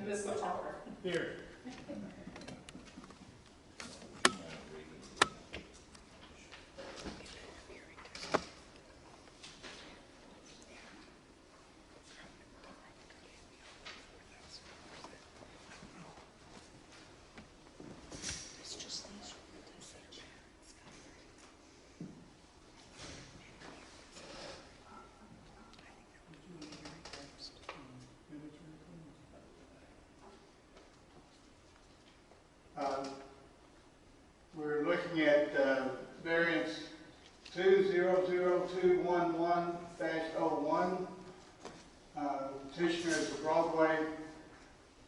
Mr. Talker. Here. We're looking at variance 200211-01. Petitioner is Broadway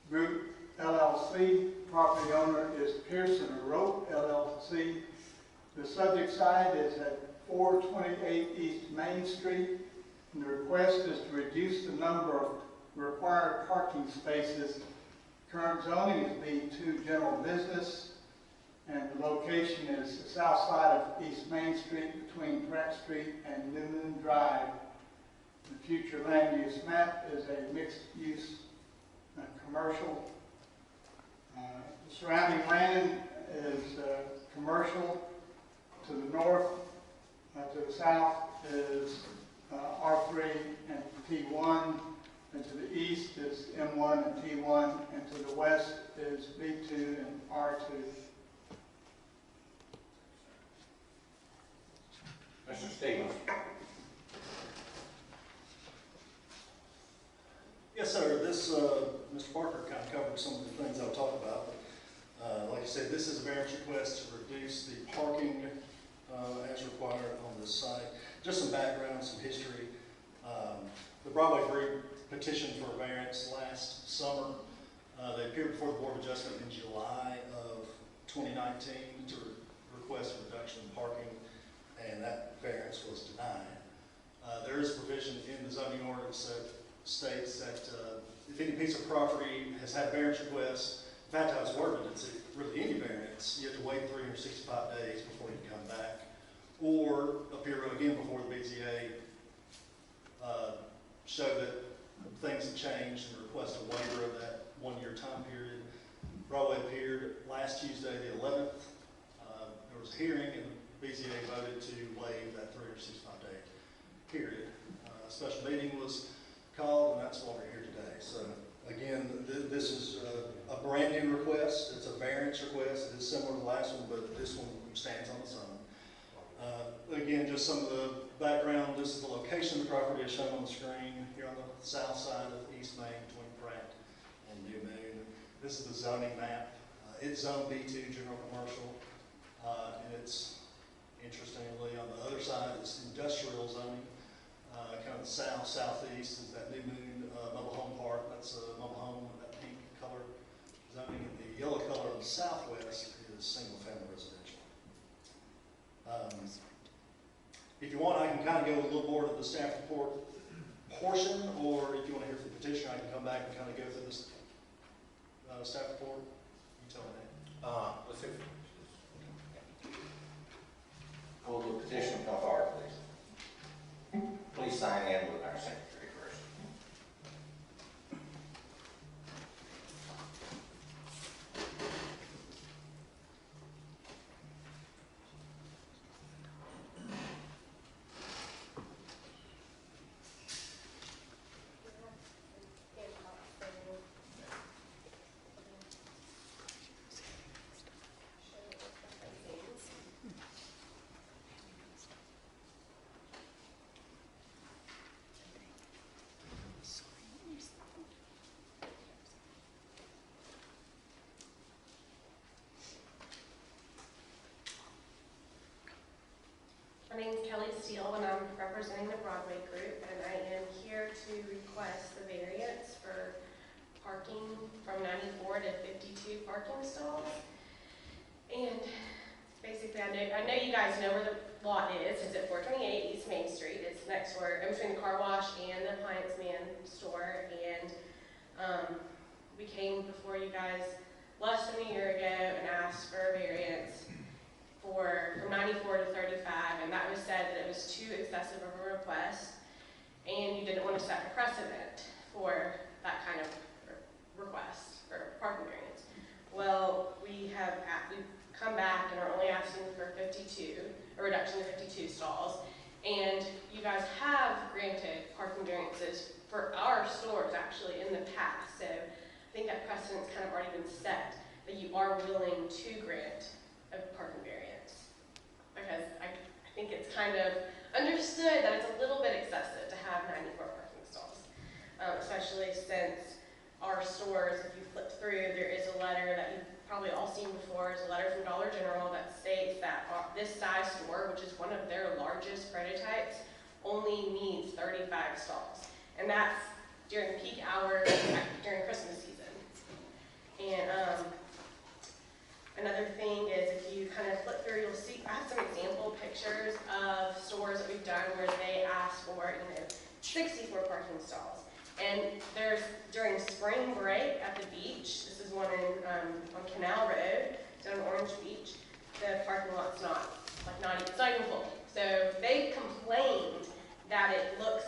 Group LLC. Property owner is Pearson Rope LLC. The subject site is at 428 East Main Street. And the request is to reduce the number of required parking spaces. Current zoning is B2 general business, and the location is the south side of East Main Street between Pratt Street and New Moon Drive. The future land use map is a mixed use commercial. The surrounding land is commercial. To the north, to the south is R3 and T1. And to the east is M1 and T1, and to the west is B2 and R2. Mr. Stevens. Yes, sir. This, Mr. Parker kind of covered some of the things I'll talk about. Like I said, this is a variance request to reduce the parking as required on this site. Just some background, some history. The Broadway Group petitioned for a variance last summer. They appeared before the Board of Adjustment in July of 2019 to request a reduction in parking, and that variance was denied. There is provision in the zoning ordinance that states that if any piece of property has had a variance request, in fact, how it's worded, it's really any variance, you have to wait 365 days before you can come back, or appear again before the BZA, show that things have changed and request a waiver of that one-year time period. Broadway appeared last Tuesday, the 11th. There was a hearing, and the BZA voted to waive that 365-day period. A special meeting was called, and that's why we're here today. So again, this is a brand new request. It's a variance request. It is similar to the last one, but this one stands on its own. Again, just some of the background. This is the location of the property as shown on the screen here on the south side of East Main between Pratt and New Moon. This is the zoning map. It's zone B2 general commercial, and it's interestingly on the other side it's industrial zoning. Kind of the southeast is that New Moon mobile home park. That's a mobile home with that pink color zoning, and the yellow color on the southwest is single family residential. If you want, I can kind of go a little more to the staff report portion, or if you want to hear from the petitioner, I can come back and kind of go through this staff report. You tell me. Let's see. Will the petitioner come forward, please? Please sign in with our secretary first. My name is Kelly Steele, and I'm representing the Broadway Group, and I am here to request the variance for parking from 94 to 52 parking stalls. And basically, I know you guys know where the lot is. It's at 428 East Main Street. It's next door, in between the car wash and the Appliance Man store. And we came before you guys less than a year ago and asked for a variance from 94 to 35, and that was said that it was too excessive of a request, and you didn't want to set a precedent for that kind of request. actually in the past. So I think that precedent's kind of already been set, that you are willing to grant a parking variance. Because I think it's kind of understood that it's a little bit excessive to have 94 parking stalls. Especially since our stores, if you flip through, there is a letter that you've probably all seen before. It's a letter from Dollar General that states that this size store, which is one of their largest prototypes, only needs 35 stalls. And that's during peak hours, during Christmas season. And another thing is, if you kind of flip through, you'll see, I have some example pictures of stores that we've done where they ask for, 64 parking stalls. And there's, during spring break at the beach, this is one on Canal Road, down in Orange Beach, the parking lot's it's not even full. So they complained that it looks,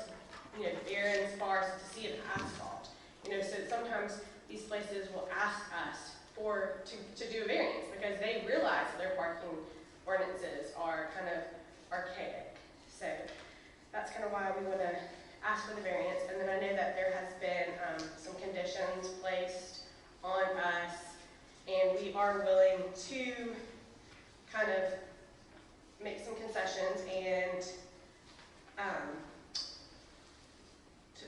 bare and sparse to see an asphalt. So sometimes these places will ask us to do a variance because they realize that their parking ordinances are kind of archaic. So that's kind of why we want to ask for the variance. And then I know that there has been some conditions placed on us, and we are willing to kind of make some concessions and to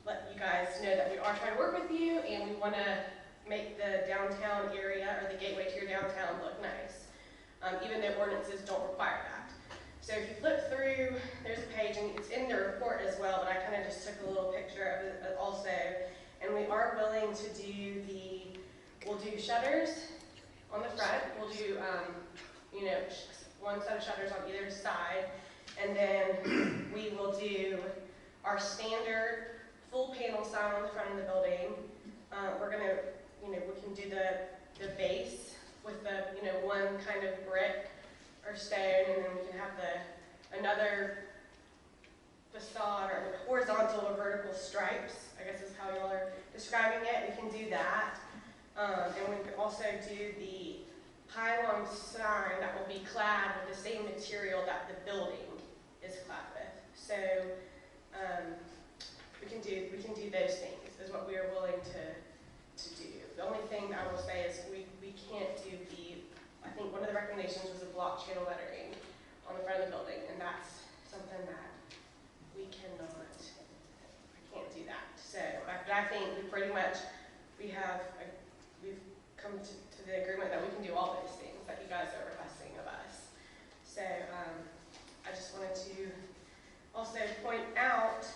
let you guys know that we are trying to work with you, and we want to make the downtown area or the gateway to your downtown look nice, even though ordinances don't require that. So if you flip through, there's a page, and it's in the report as well, but I kind of just took a little picture of it also. And we are willing to do we'll do shutters on the front. We'll do, one set of shutters on either side. And then we will do our standard full panel sign on the front of the building. We're gonna, we can do the base with the, one kind of brick or stone, and then we can have another facade or horizontal or vertical stripes, I guess is how y'all are describing it. We can do that. And we can also do the pylon sign that will be clad with the same material that the building is clad with. So we can do those things is what we are willing to do. The only thing I will say is we can't do I think one of the recommendations was a block channel lettering on the front of the building, and that's something that I can't do that. So, but I think we've come to the agreement that we can do all those things that you guys are requesting of us. So, I just wanted to also point out,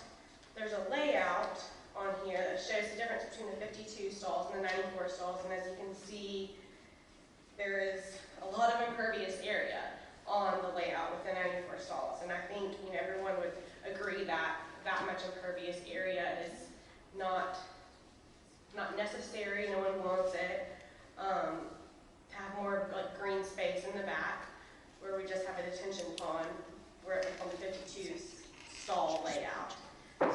there's a layout on here that shows the difference between the 52 stalls and the 94 stalls, and as you can see, there is a lot of impervious area on the layout with the 94 stalls, and I think everyone would agree that that much impervious area is not necessary. No one wants it. To have more like green space in the back, where we just have a detention pond, where on the 52 stall layout. So,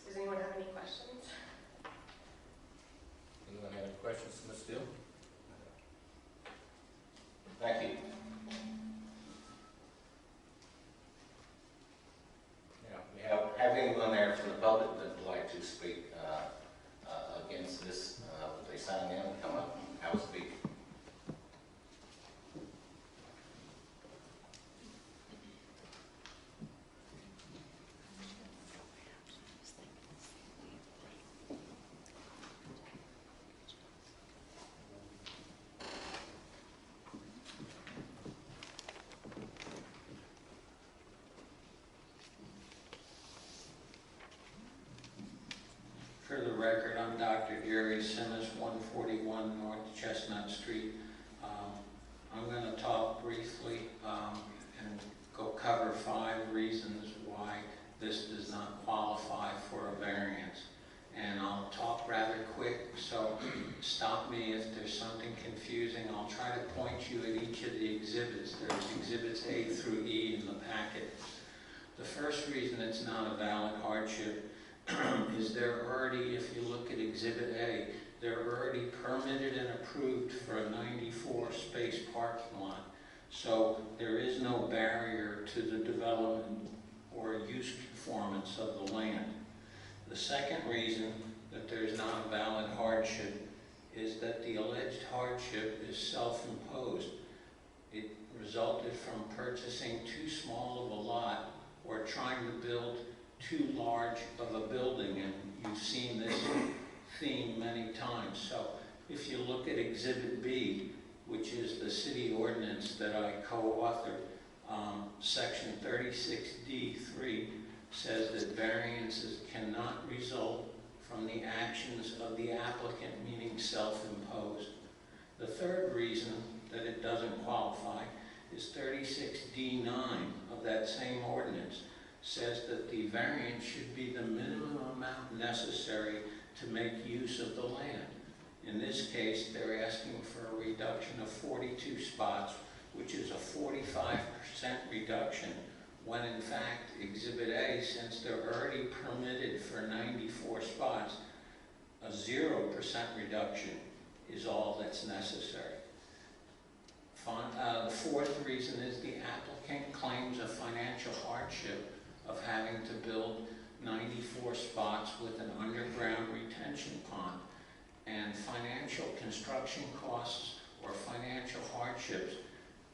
does anyone have any questions? Anyone have any questions, Ms. Steele? Thank you. Now, we have anyone there from the public that would like to speak against this? Would they sign in and come up and have a speak? For the record, I'm Dr. Gary Simmons, 141 North Chestnut Street. I'm going to talk briefly and go cover 5 reasons why this does not qualify for a variance. And I'll talk rather quick, so stop me if there's something confusing. I'll try to point you at each of the exhibits. There's exhibits A through E in the packet. The first reason it's not a valid hardship is they're already, if you look at Exhibit A, they're already permitted and approved for a 94 space parking lot. So there is no barrier to the development or use conformance elements of the land. The second reason that there's not a valid hardship is that the alleged hardship is self-imposed. It resulted from purchasing too small of a lot or trying to build too large of a building, and you've seen this theme many times. So if you look at Exhibit B, which is the city ordinance that I co-authored, Section 36D3 says that variances cannot result from the actions of the applicant, meaning self-imposed. The third reason that it doesn't qualify is 36D9 of that same ordinance says that the variance should be the minimum amount necessary to make use of the land. In this case, they're asking for a reduction of 42 spots, which is a 45% reduction, when in fact Exhibit A, since they're already permitted for 94 spots, a 0% reduction is all that's necessary. The fourth reason is the applicant claims a financial hardship of having to build 94 spots with an underground retention pond. And financial construction costs or financial hardships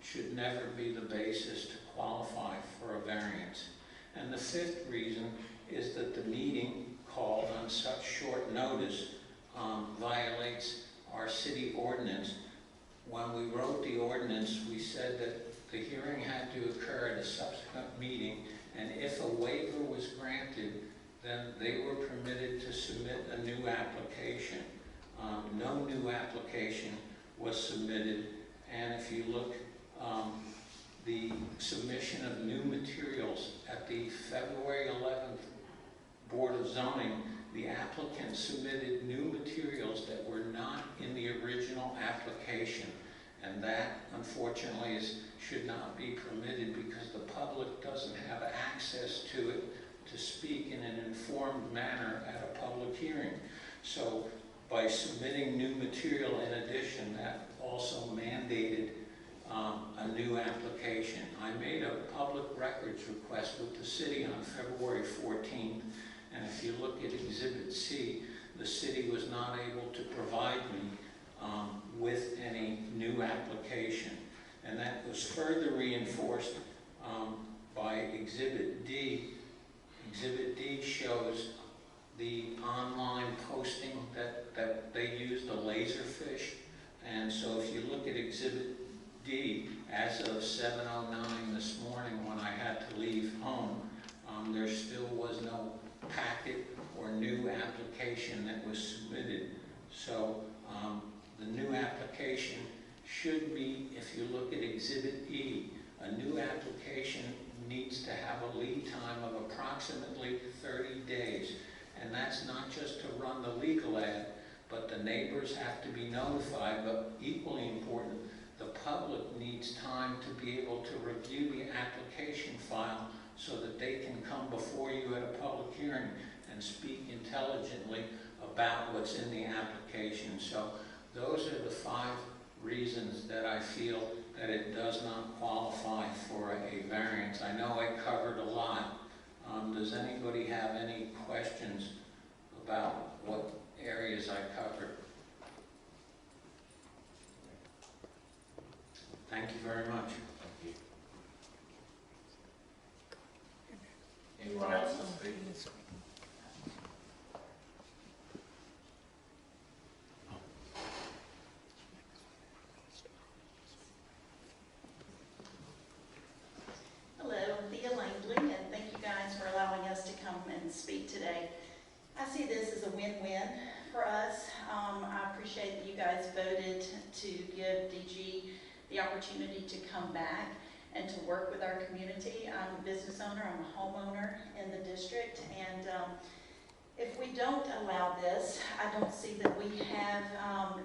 should never be the basis to qualify for a variance. And the fifth reason is that the meeting called on such short notice violates our city ordinance. When we wrote the ordinance, we said that the hearing had to occur at a subsequent meeting, and if a waiver was granted, then they were permitted to submit a new application. No new application was submitted, and if you look, the submission of new materials at the February 11th Board of Zoning, the applicant submitted new materials that were not in the original application, and that unfortunately should not be permitted because the public doesn't have access to it to speak in an informed manner at a public hearing. So by submitting new material in addition, that also mandated a new application. I made a public records request with the city on February 14th, and if you look at Exhibit C, the city was not able to provide me with any new application. And that was further reinforced by Exhibit D. Exhibit D shows the online posting that they used, the laserfish. And so if you look at Exhibit D, as of 7:09 this morning when I had to leave home, there still was no packet or new application that was submitted. So the new application should be, if you look at Exhibit E, a new application needs to have a lead time of approximately 30 days. And that's not just to run the legal ad, but the neighbors have to be notified, but equally important, the public needs time to be able to review the application file so that they can come before you at a public hearing and speak intelligently about what's in the application. So those are the 5 reasons that I feel that it does not qualify for a variance. I know I covered a lot. Does anybody have any questions about what areas I covered? Thank you very much. Thank you. Anyone else to speak? Speak today. I see this as a win-win for us. I appreciate that you guys voted to give DG the opportunity to come back and to work with our community. I'm a business owner, I'm a homeowner in the district, and if we don't allow this, I don't see that we have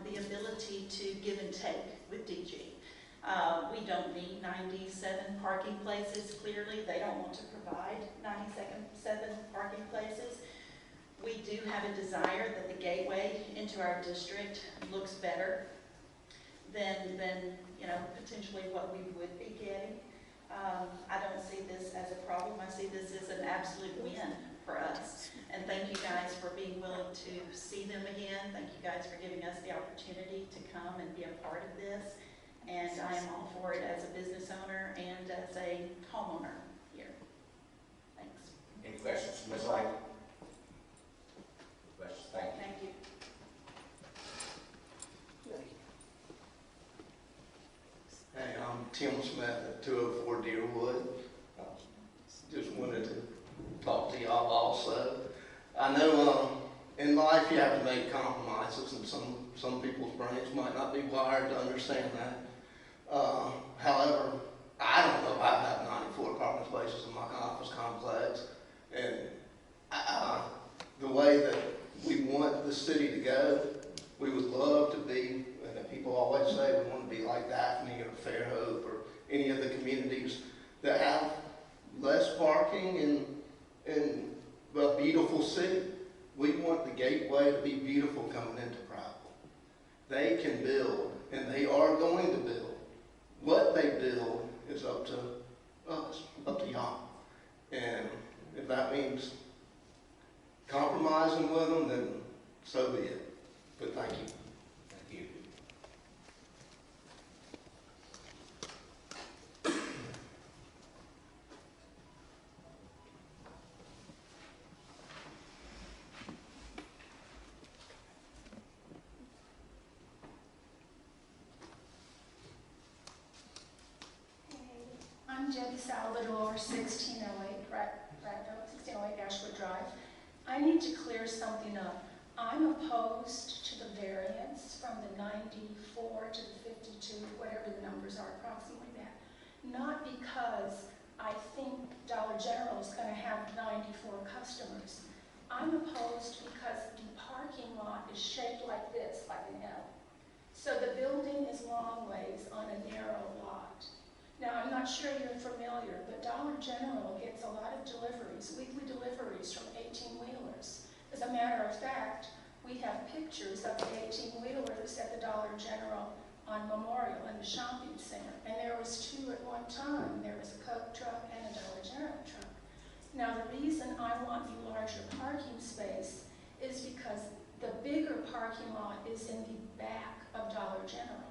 the ability to give and take with DG. We don't need 97 parking places. Clearly, they don't want to provide 97 parking places. We do have a desire that the gateway into our district looks better than potentially what we would be getting. I don't see this as a problem. I see this as an absolute win you guys for giving us the opportunity to come and be a part of this. And I am all for it as a business owner and as a homeowner here. Thanks. Any questions, Ms. Light? Questions? Thank you. Thank you. Hey, I'm Tim Smith at 204 Deerwood. Just wanted to talk to y'all also. I know in life you have to make compromises, and some people's brains might not be wired to understand that. However, I don't know if I have 94 parking spaces in my office complex, and the way that we want the city to go, we would love to be, and people always say we want to be like Daphne or Fairhope or any of the communities that have less parking in a beautiful city. We want the gateway to be beautiful coming into Prattville. They can build, and they are going to build. What they build is up to us, up to y'all. And if that means compromising with them, then so be it. But thank you. Thank you. I'm Debbie Salvador, 1608 Prattville, 1608 Ashwood Drive. I need to clear something up. I'm opposed to the variance from the 94 to the 52, whatever the numbers are, approximately that. Not because I think Dollar General is going to have 94 customers. I'm opposed because the parking lot is shaped like this, like an L. So the building is long ways on a narrow lot. Now, I'm not sure you're familiar, but Dollar General gets a lot of deliveries, weekly deliveries from 18-wheelers. As a matter of fact, we have pictures of the 18-wheelers at the Dollar General on Memorial in the shopping center. And there was two at one time. There was a Coke truck and a Dollar General truck. Now, the reason I want the larger parking space is because the bigger parking lot is in the back of Dollar General.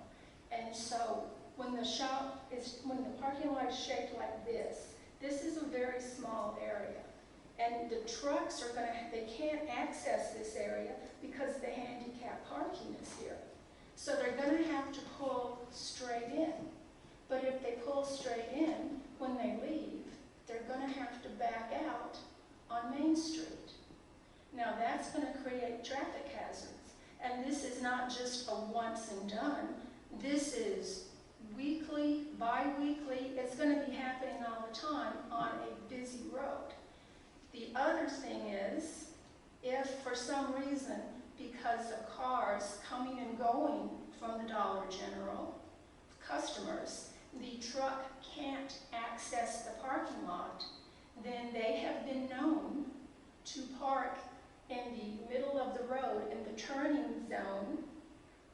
And so when the parking lot is shaped like this is a very small area. And the trucks they can't access this area because the handicap parking is here. So they're gonna have to pull straight in. But if they pull straight in, when they leave, they're gonna have to back out on Main Street. Now that's gonna create traffic hazards. And this is not just a once and done. This is weekly, bi-weekly. It's going to be happening all the time on a busy road. The other thing is, if for some reason, because of cars coming and going from the Dollar General, customers, the truck can't access the parking lot, then they have been known to park in the middle of the road in the turning zone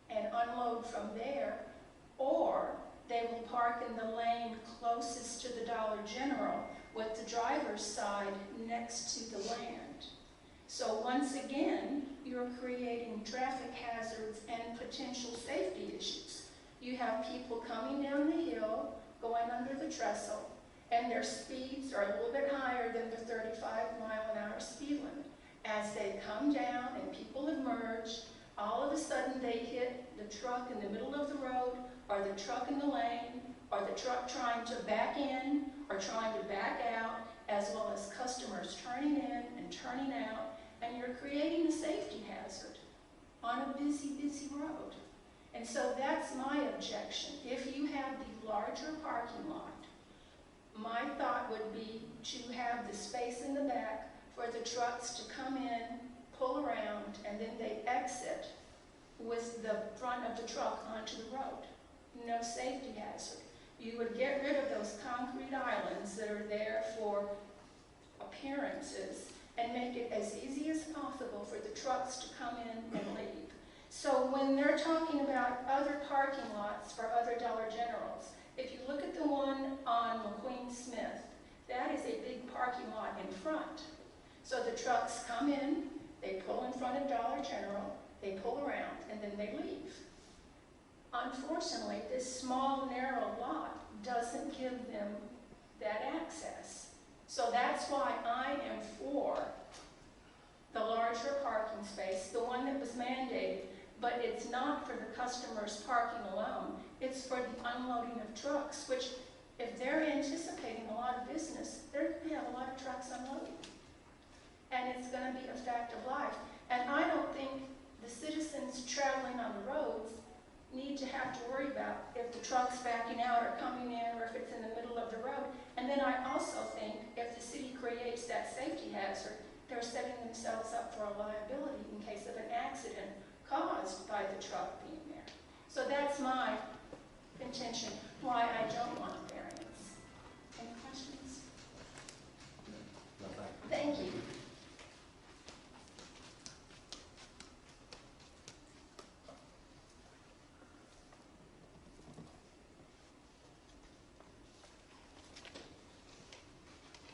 and unload from there, or they will park in the lane closest to the Dollar General with the driver's side next to the land. So once again, you're creating traffic hazards and potential safety issues. You have people coming down the hill, going under the trestle, and their speeds are a little bit higher than the 35-mile-an-hour speed limit. As they come down and people emerge, all of a sudden they hit the truck in the middle of the road, or the truck in the lane, or the truck trying to back in, or trying to back out, as well as customers turning in and turning out, and you're creating a safety hazard on a busy, busy road. And so that's my objection. If you have the larger parking lot, my thought would be to have the space in the back for the trucks to come in, pull around, and then they exit with the front of the truck onto the road. No safety hazard. You would get rid of those concrete islands that are there for appearances and make it as easy as possible for the trucks to come in and leave. So when they're talking about other parking lots for other Dollar Generals, if you look at the one on McQueen Smith, that is a big parking lot in front. So the trucks come in, they pull in front of Dollar General, they pull around, and then they leave. Unfortunately, this small, narrow lot doesn't give them that access. So that's why I am for the larger parking space, the one that was mandated, but it's not for the customers parking alone. It's for the unloading of trucks, which if they're anticipating a lot of business, they're going to have a lot of trucks unloading. And it's going to be a fact of life. And I don't think the citizens traveling on the roads need to have to worry about if the truck's backing out or coming in or if it's in the middle of the road. And then I also think if the city creates that safety hazard, they're setting themselves up for a liability in case of an accident caused by the truck being there. So that's my intention, why I don't want a variance. Any questions? No, Thank you.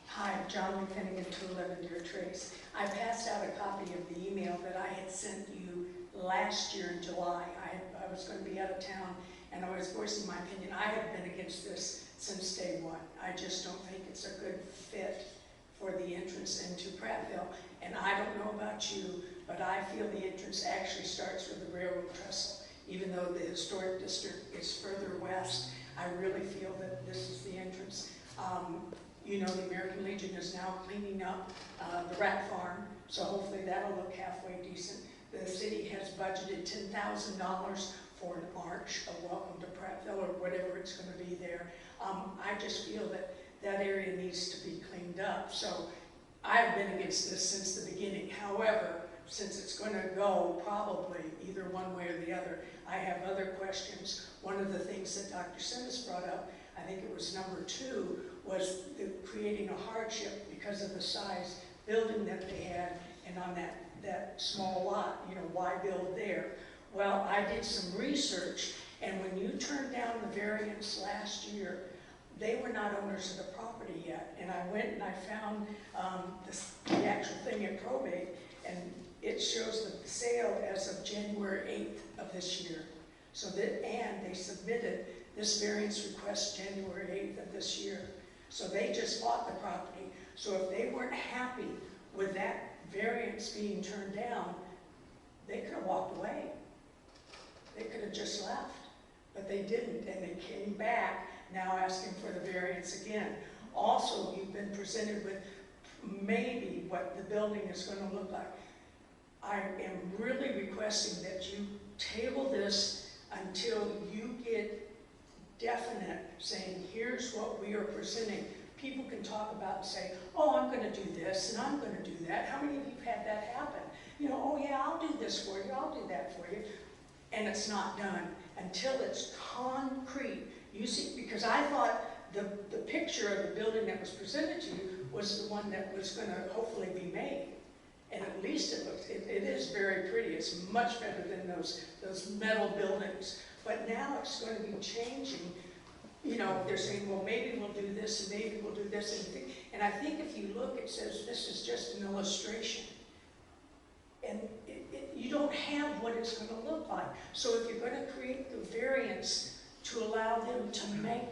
Hi, John McFinnigan, 211 Deer Trace. I passed out a copy of the email that I had sent you last year in July. I was going to be out of town and I was voicing my opinion. I have been against this since day one. I just don't think it's a good fit for the entrance into Prattville. And I don't know about you, but I feel the entrance actually starts with the railroad trestle. Even though the historic district is further west, I really feel that this is the entrance. You know, the American Legion is now cleaning up the rat farm, so hopefully that'll look halfway decent. The city has budgeted $10,000 for an arch, a welcome to Prattville, or whatever it's going to be there. I just feel that that area needs to be cleaned up. So I've been against this since the beginning. However, since it's going to go probably either one way or the other, I have other questions. One of the things that Dr. Simmons brought up, I think it was number 2, was creating a hardship because of the size building that they had, and on that small lot, you know, why build there? Well, I did some research, and when you turned down the variance last year, they were not owners of the property yet. And I went and I found the actual thing at probate, and it shows the sale as of January 8th of this year. So that, and they submitted this variance request January 8th of this year. So they just bought the property. So if they weren't happy with that variance being turned down, they could have walked away. They could have just left, but they didn't, and they came back now asking for the variance again. Also, you've been presented with maybe what the building is going to look like. I am really requesting that you table this until you get definite saying, here's what we are presenting. People can talk about and say, oh, I'm going to do this and I'm going to do that. How many of you have had that happen? You know, oh yeah, I'll do this for you, I'll do that for you. And it's not done until it's concrete. You see, because I thought the picture of the building that was presented to you was the one that was going to hopefully be made. And at least it looks, it is very pretty. It's much better than those metal buildings. But now it's going to be changing. You know, they're saying, well, maybe we'll do this, and maybe we'll do this. And I think if you look, it says this is just an illustration. And you don't have what it's going to look like. So if you're going to create the variance to allow them to make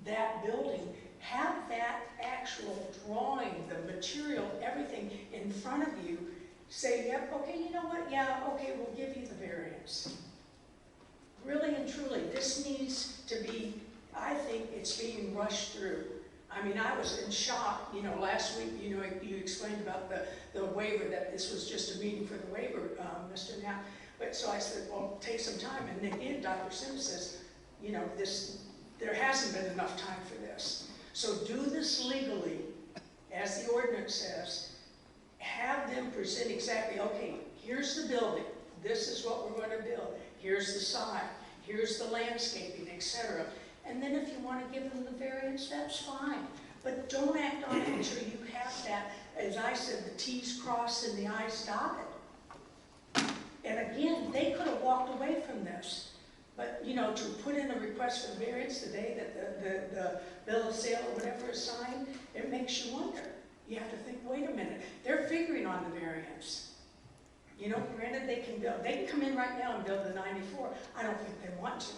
that building, have that actual drawing, the material, everything in front of you, say, yep, okay, you know what, yeah, okay, we'll give you the variance. Really and truly, this needs to be, I think it's being rushed through. I mean, I was in shock, you know, last week, you know, you explained about the waiver, that this was just a meeting for the waiver, Mr. Knapp. But so I said, well, take some time. And again, Dr. Sims says, you know, there hasn't been enough time for this. So do this legally, as the ordinance says. Have them present exactly, okay, here's the building. This is what we're going to build. Here's the sign. Here's the landscaping, etc. And then if you want to give them the variance, that's fine. But don't act on it until you have that, as I said, the T's crossed and the I's dotted. And again, they could have walked away from this. But, you know, to put in a request for variance the day that the bill of sale or whatever is signed, it makes you wonder. You have to think, wait a minute, they're figuring on the variance. You know, granted, they can come in right now and build the 94. I don't think they want to.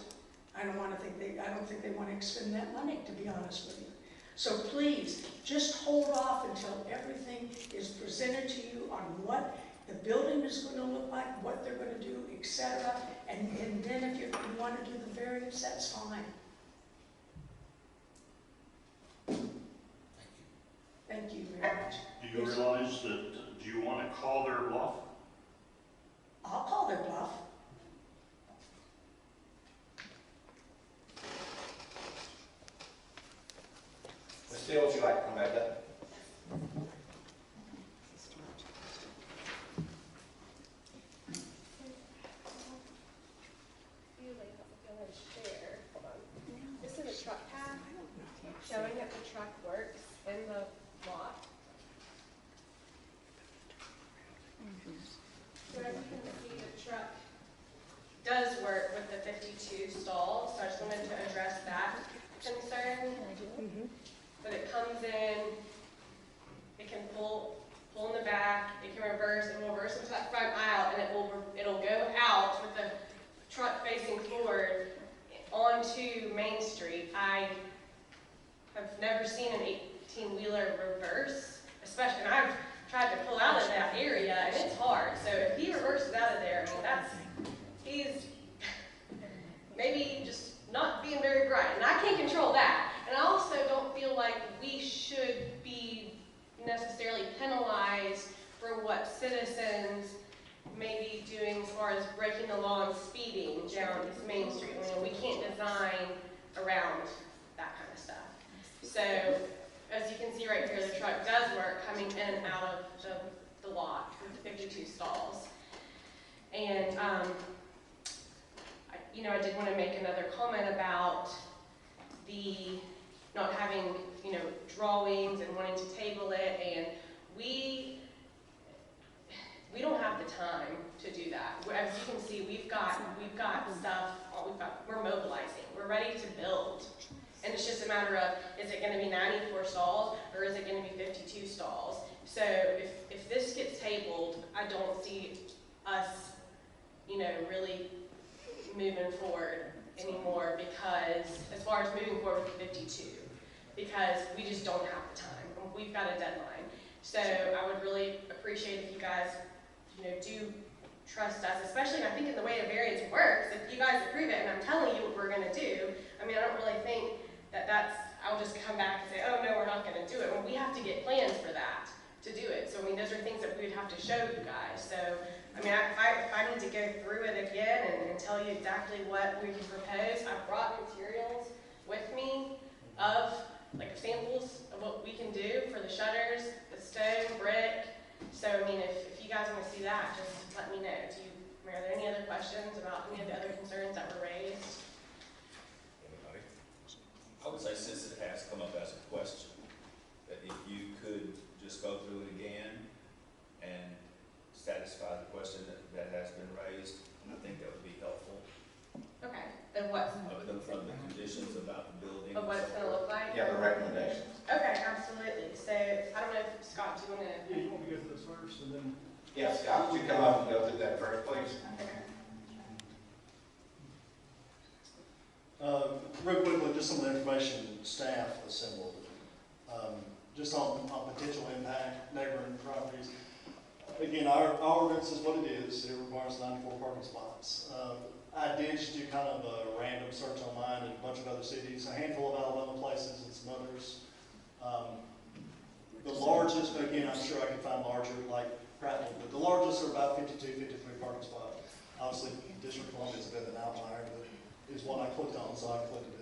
I don't think they want to expend that money, to be honest with you. So please, just hold off until everything is presented to you on what the building is going to look like, what they're going to do, etc. And then if you want to do the variance, that's fine. Thank you very much. Do you realize that, do you want to call their bluff? I'll call their bluff. Ms. Steele, would you like to come back up? This is a truck path showing that the truck works in the lot. So as you can see, the truck does work with the 52 stalls, so I just wanted to address that concern. But it comes in, it can pull in the back, it can reverse, it will reverse into that front aisle, and it'll go out with the truck facing forward onto Main Street. I have never seen an 18-wheeler reverse, especially, and I've tried to pull out of that area, and it's hard. So if he reverses out of there, I mean, he's maybe just not being very bright, and I can't control that. And I also don't feel like we should be necessarily penalized for what citizens may be doing as far as breaking the law and speeding down East Main Street. I mean, we can't design around that kind of stuff. So, as you can see right here, the truck does work coming in and out of the lot with the 52 stalls. And, I did want to make another comment about the not having, drawings and wanting to table it, and we don't have the time to do that. As you can see, we've got stuff, we're mobilizing, we're ready to build. And it's just a matter of, is it going to be 94 stalls or is it going to be 52 stalls? So if this gets tabled, I don't see us, really moving forward anymore, because as far as moving forward with 52, because we just don't have the time. We've got a deadline. So I would really appreciate if you guys, do trust us, especially, I think, in the way a variance works. If you guys approve it and I'm telling you what we're going to do, I mean, I don't really think I'll just come back and say, oh, no, we're not going to do it. Well, we have to get plans for that to do it. So, I mean, those are things that we would have to show you guys. So, I mean, if I need to go through it again and tell you exactly what we can propose, I've brought materials with me of, like, samples of what we can do for the shutters, the stone, brick. So, I mean, if you guys want to see that, just let me know. Are there any other questions about any of the other concerns that were raised? I would say, since it has come up as a question, that if you could just go through it again and satisfy the question that has been raised, I think that would be helpful. Okay. Of what? Of the conditions about the building. Of what it's going to look like? Yeah, the recommendations. Okay, absolutely. So, I don't know if, Scott, do you want to? Yeah, you want me to go through this first, and then? Yes, Scott, would you come up and go through that first, please? Okay. Real quickly, just some of the information staff assembled. Just on potential impact, neighboring properties. Again, our ordinance is what it is. It requires 94 parking spots. I did just do kind of a random search online in a bunch of other cities, a handful of Alabama places and some others. The largest, again, I'm sure I could find larger, like Prattville, but the largest are about 52, 53 parking spots. Obviously, District of Columbia has been an outlier, but is what I clicked on, so I clicked it.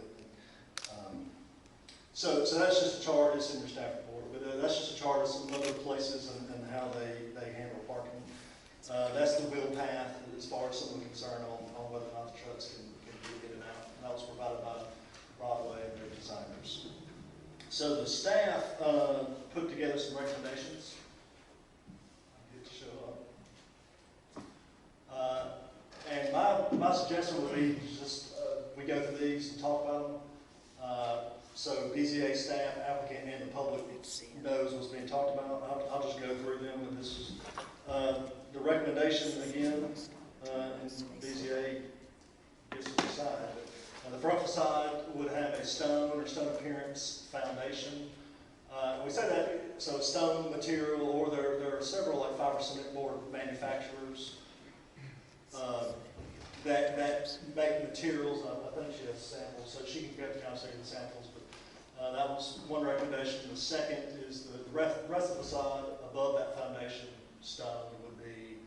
So that's just a chart. It's in your staff report, but that's just a chart of some other places and how they handle parking. That's the wheel path as far as someone concerned on whether or not the trucks can get in and out. And that was provided by Broadway and their designers. So the staff put together some recommendations. I get to show up. And my suggestion would be just we go through these and talk about them. So BZA staff, applicant, and the public knows what's being talked about. I'll just go through them. And this is the recommendation so stone material, or there are several like fiber cement board manufacturers that make materials. I think she has samples, so she can go kind of see the samples. But that was one recommendation. The second is the rest of the facade above that foundation stone would be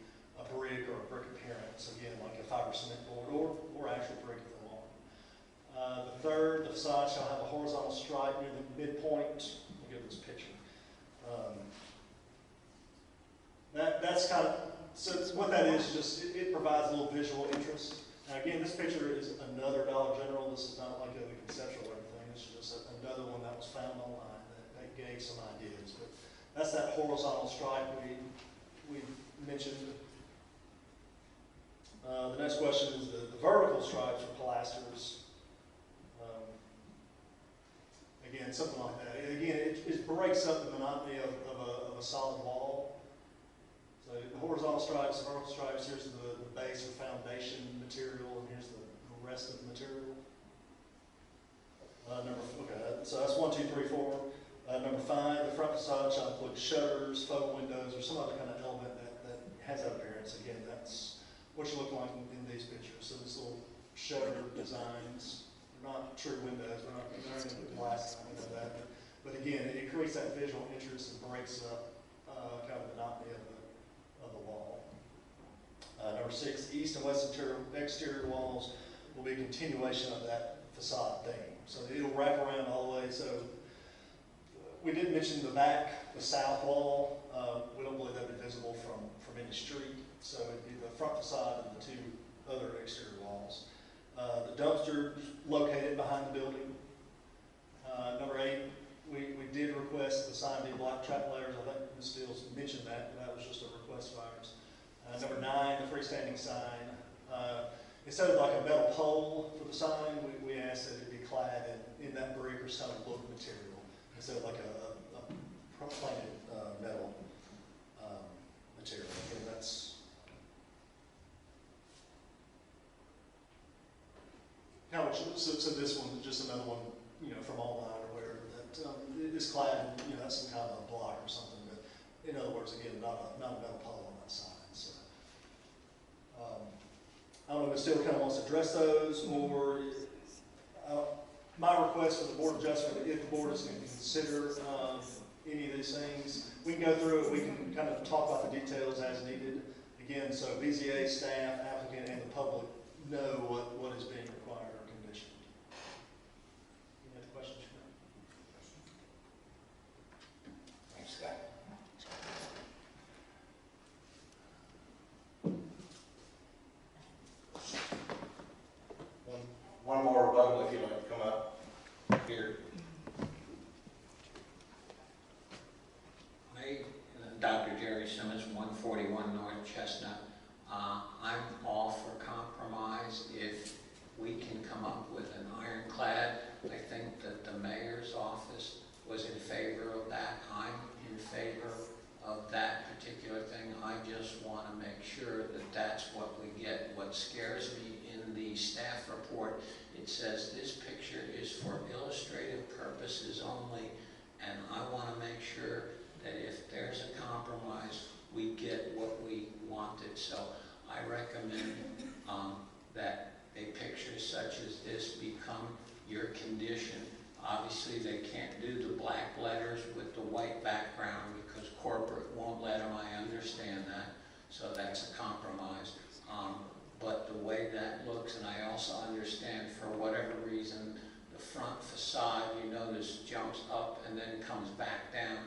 a brick or a brick appearance. Again, like a fiber cement board or actual brick if they want. The third, the facade shall have a horizontal stripe near the midpoint. I'll give this picture. That's kind of, so what that is, just it provides a little visual interest. Now again, this picture is another Dollar General. This is not like a conceptual or anything. It's just another one that was found online that gave some ideas. But that's that horizontal stripe we mentioned. The next question is the vertical stripes or pilasters. Again, something like that. Again, it breaks up the monotony of a solid wall. So the horizontal stripes, the vertical stripes, here's the base or foundation material, and here's the rest of the material. So that's 1, 2, 3, 4. Number 5, the front facade shall include shutters, photo windows, or some other kind of element that has that appearance. Again, that's what you look like in these pictures. So these little shutter designs, they're not true windows, we're not going to put glass on any of that. But again, it creates that visual interest and breaks up kind of the monotony of the wall. Number 6, east and west exterior walls will be a continuation of that facade theme. So it'll wrap around all the way. So we did mention the back, the south wall. We don't believe that would be visible from any street. So it'd be the front facade and the 2 other exterior walls. The dumpster located behind the building. Number 8, we did request the sign be black track letters. I think Ms. Steele mentioned that, but that was just a request of ours. Number 9, the freestanding sign. Instead of like a metal pole for the sign, we asked that it be clad in that brick or stone look material instead of like a plated metal material. Again, that's kind of so this one is just another one, from online or whatever that is clad in, that's some kind of a block or something. But in other words, again, not a metal pole on that sign. So I don't know if Ms. Steele kind of wants to address those, or my request for the Board of Adjustment, if the board is going to consider any of these things, we can go through it, we can kind of talk about the details as needed. Again, so BZA, staff, applicant, and the public know what is being required or conditioned. Any other questions? Thanks, Scott. One more rebuttal if you'd like to come up here. Dr. Jerry Simmons, 141 North Chestnut. I'm all for compromise if we can come up with an ironclad. I think that the mayor's office was in favor of that. I'm in favor of that particular thing. I just want to make sure that that's what we get. What scares me in the staff report, it says this picture is for illustrative purposes only, and I want to make sure that if there's a compromise, we get what we wanted. So I recommend that a picture such as this become your condition. Obviously, they can't do the black letters with the white background because corporate won't let them. I understand that. So that's a compromise. But the way that looks, and I also understand for whatever reason, the front facade, this jumps up and then comes back down.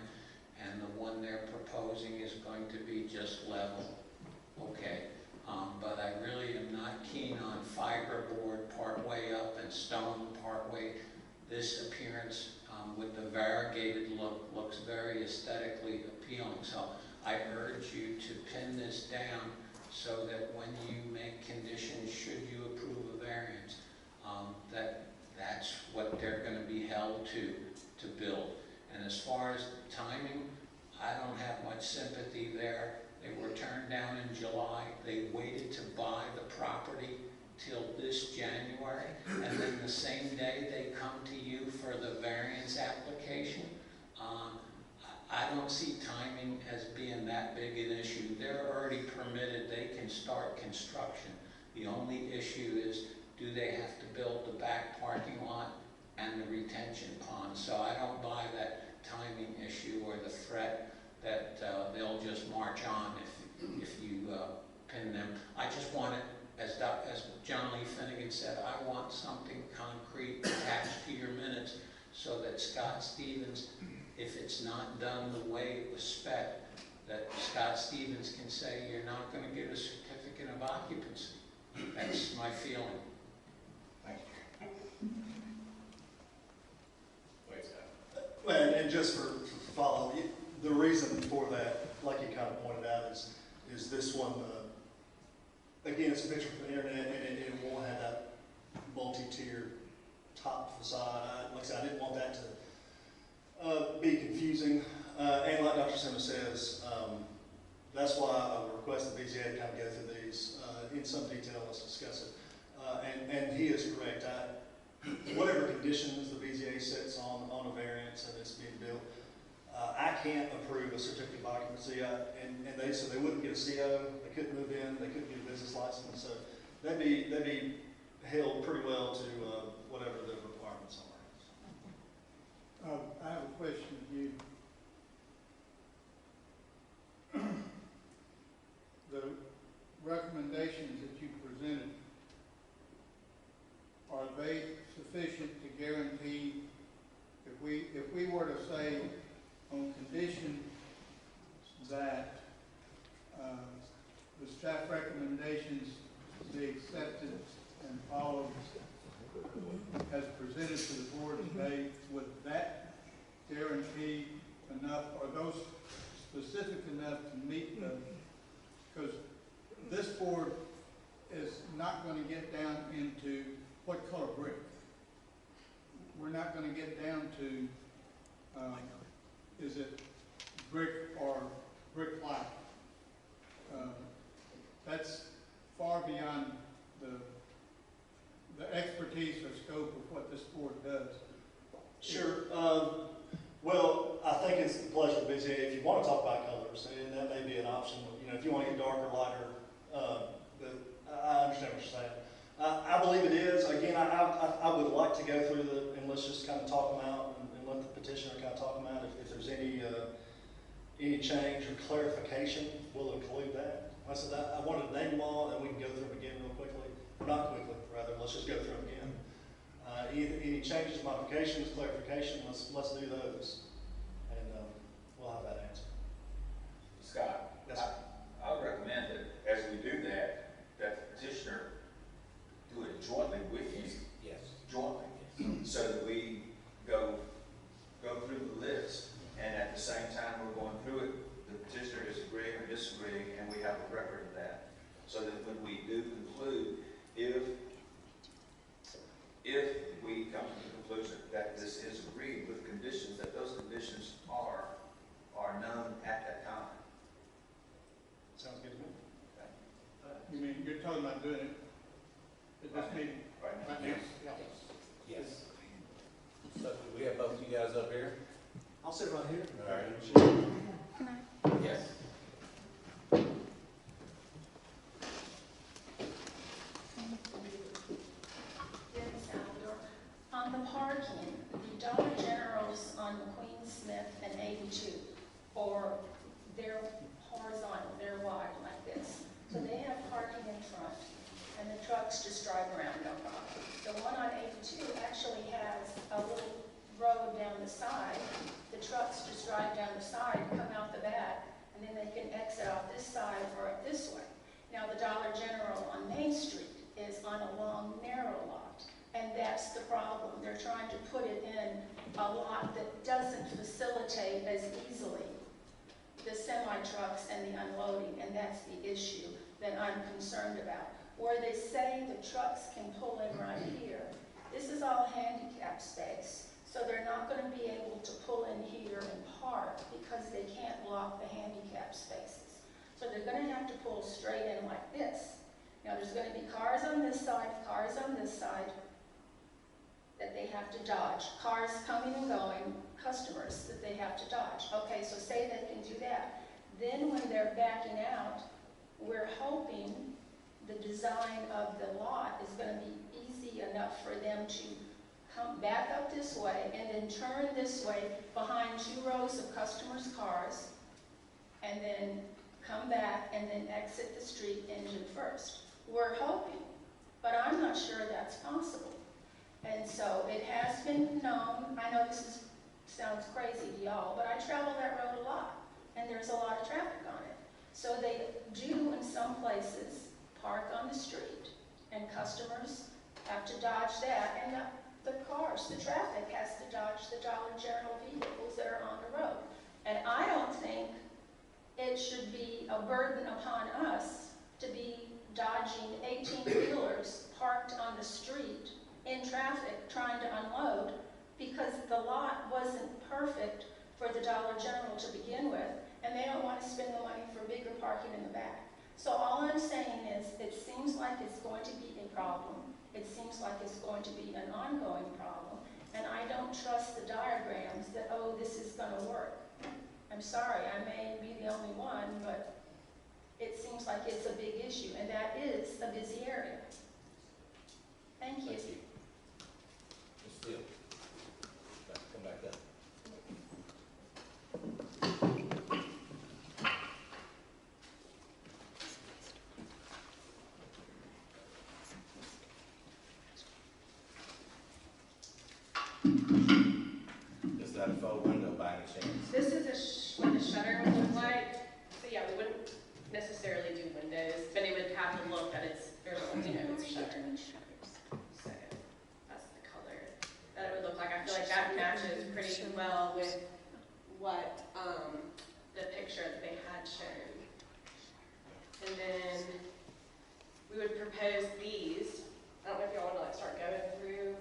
And the one they're proposing is going to be just level. Okay. But I really am not keen on fiberboard part way up and stone part way. This appearance with the variegated look looks very aesthetically appealing. So I urge you to pin this down so that when you make conditions, should you approve a variance, that's what they're going to be held to build. And as far as timing, I don't have much sympathy there. They were turned down in July. They waited to buy the property till this January, and then the same day they come to you for the variance application. I don't see timing as being that big an issue. They're already permitted, they can start construction. The only issue is, do they have to build the back parking lot and the retention pond? So I don't buy that timing issue or the threat that they'll just march on if you pin them. I just want it, as John Lee Finnegan said, I want something concrete attached to your minutes so that Scott Stevens, if it's not done the way it was spec, that Scott Stevens can say, you're not going to get a certificate of occupancy. That's my feeling. Thank you. Wait, Scott. Well, and just for follow, the reason for that, like you kind of pointed out, is this one, again, it's a picture from the internet, and it won't have that multi-tier top facade. Like I said, I didn't want that to be confusing. And like Dr. Simmons says, that's why I would request the BZA to kind of go through these in some detail. Let's discuss it. And he is correct. Whatever conditions the BZA sets on a variance and it's being built, I can't approve a certificate of occupancy. And they said they wouldn't get a CO, they couldn't move in, they couldn't get a business license. So they'd be held pretty well to whatever the requirements are. I have a question to you. The recommendations that you presented, are they sufficient to guarantee, if we were to say on condition that the staff recommendations be accepted and followed as presented to the board today, would that guarantee enough, are those specific enough to meet the, because this board is not going to get down into what color brick. We're not going to get down to, is it brick or brick like? That's far beyond the expertise or scope of what this board does. Sure. Well, I think it's the pleasure of BZA. If you want to talk about colors, and that may be an option. You know, if you want to get darker, lighter, but I understand what you're saying. I believe it is. Again, I would like to go through and let's just kind of talk them out and let the petitioner kind of talk them out. If there's any change or clarification, we'll include that. I said I wanted to name them all, and we can go through them again real quickly. Not quickly, rather. Let's just go through them again. Any changes, modifications, clarification, let's do those, and we'll have that answer. Scott, Yes, I would recommend that as we do that, that the petitioner do it jointly with you. Yes. Jointly, so that we go through the list, and at the same time we're going through it, the petitioner is agreeing or disagreeing, and we have a record of that, so that when we do conclude, if we come to the conclusion that this is agreed with conditions, that those conditions are known at that time. sounds good to me. You mean, you're talking about doing it at this meeting? Right. Right now? Yes. So we have both of you guys up here? I'll sit right here. All right. Yes. On the parking, the Dollar Generals on McQueen Smith and 82, or they're horizontal, they're wide like this. So they have parking in front, and the trucks just drive around, no problem. The one on 82 actually has a little road down the side. The trucks just drive down the side, come out the back, and then they can exit off this side or up this way. Now, the Dollar General on Main Street is on a long, narrow lot. And that's the problem. They're trying to put it in a lot that doesn't facilitate as easily the semi-trucks and the unloading, and that's the issue that I'm concerned about. Where they say the trucks can pull in right here, this is all handicap space, so they're not going to be able to pull in here and park because they can't block the handicap spaces. So they're going to have to pull straight in like this. Now there's going to be cars on this side, cars on this side, that they have to dodge. Cars coming and going, customers that they have to dodge. Okay, so say they can do that. Then when they're backing out, we're hoping the design of the lot is going to be easy enough for them to come back up this way and then turn this way behind 2 rows of customers' cars and then come back and then exit the street engine first. We're hoping, but I'm not sure that's possible. And so it has been known, I know sounds crazy to y'all, but I travel that road a lot, and there's a lot of traffic on it. So they do, in some places, park on the street, and customers have to dodge that, and the cars, the traffic has to dodge the Dollar General vehicles that are on the road. And I don't think it should be a burden upon us to be dodging 18-wheelers parked on the street in traffic trying to unload, because the lot wasn't perfect for the Dollar General to begin with, and they don't want to spend the money for bigger parking in the back. So all I'm saying is, it seems like it's going to be a problem. It seems like it's going to be an ongoing problem, and I don't trust the diagrams that, oh, this is going to work. I'm sorry, I may be the only one, but it seems like it's a big issue, and that is a busy area. Thank you. Thank you. Ms. Steele, come back up. Is that a faux window by any chance? This is what the shutter would look like. So yeah, we wouldn't necessarily do windows, but it would have to look that it's, it's a shutter. So that's the color that it would look like. I feel like that matches pretty well with what the picture that they had shown. And then we would propose these. I don't know if y'all want to like start going through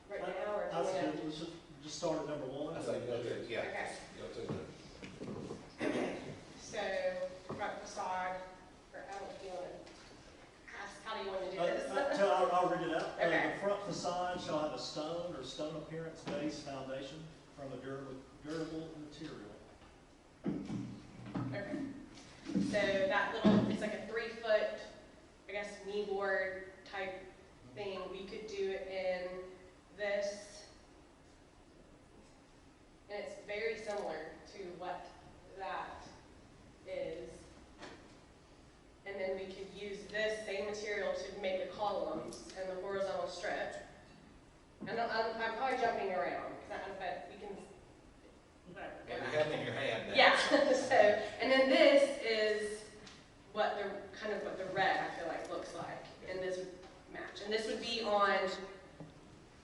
right now, or if you That's want good. Let's just start at number 1. I think go to, yeah. Okay. Go to the. So, front facade, or I don't know if you want to ask, how do you want to do this? I'll read it out. Okay. The front facade shall have a stone or stone appearance base foundation from a durable material. Okay. So that little, it's like a 3-foot, I guess, knee board type thing. We could do it in this, and it's very similar to what that is. And then we could use this same material to make the columns and the horizontal strip. And I'm probably jumping around, but we can. Yeah, you have it in your hand now. Yeah. So, and then this is what the what the red I feel like looks like, and this would match. And this would be on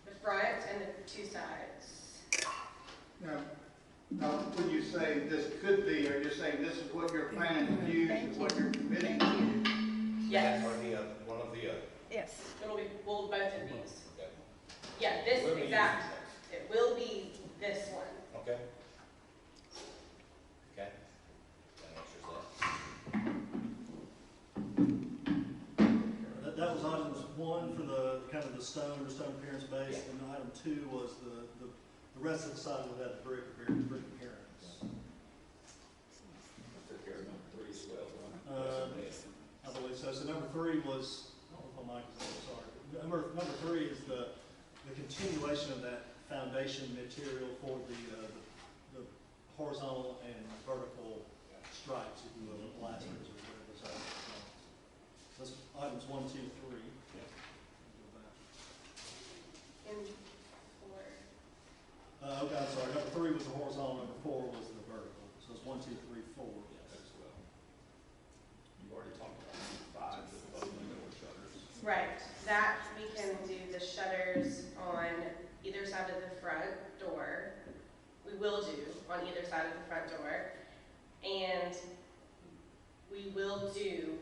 the front and the 2 sides. Now, when you say this could be, are you saying this is what you're planning to use, and what you're committing to use? Yes. Or the other, one of the other. Yes. It'll be both of these. Okay. Yeah, this We'll be exact. using It will be this one. those. Okay. Okay. That answers that. That was items 1 for the kind of the stone or stone appearance base, and item 2 was the rest of the side would have the brick appearance. Took care of number 3 as well. I believe so. So number 3 was, I don't know if my mic is on, sorry. Number 3 is the continuation of that foundation material for the horizontal and vertical stripes, if you will, plasters or whatever those items are. That's items 1, 2, 3. And 4. Okay, I'm sorry. Number 3 was the horizontal. Number 4 was the vertical. So it's 1, 2, 3, 4. As well. You've already talked about 5 with both window shutters. Right. That we can do the shutters on either side of the front door. We will do on either side of the front door. And we will do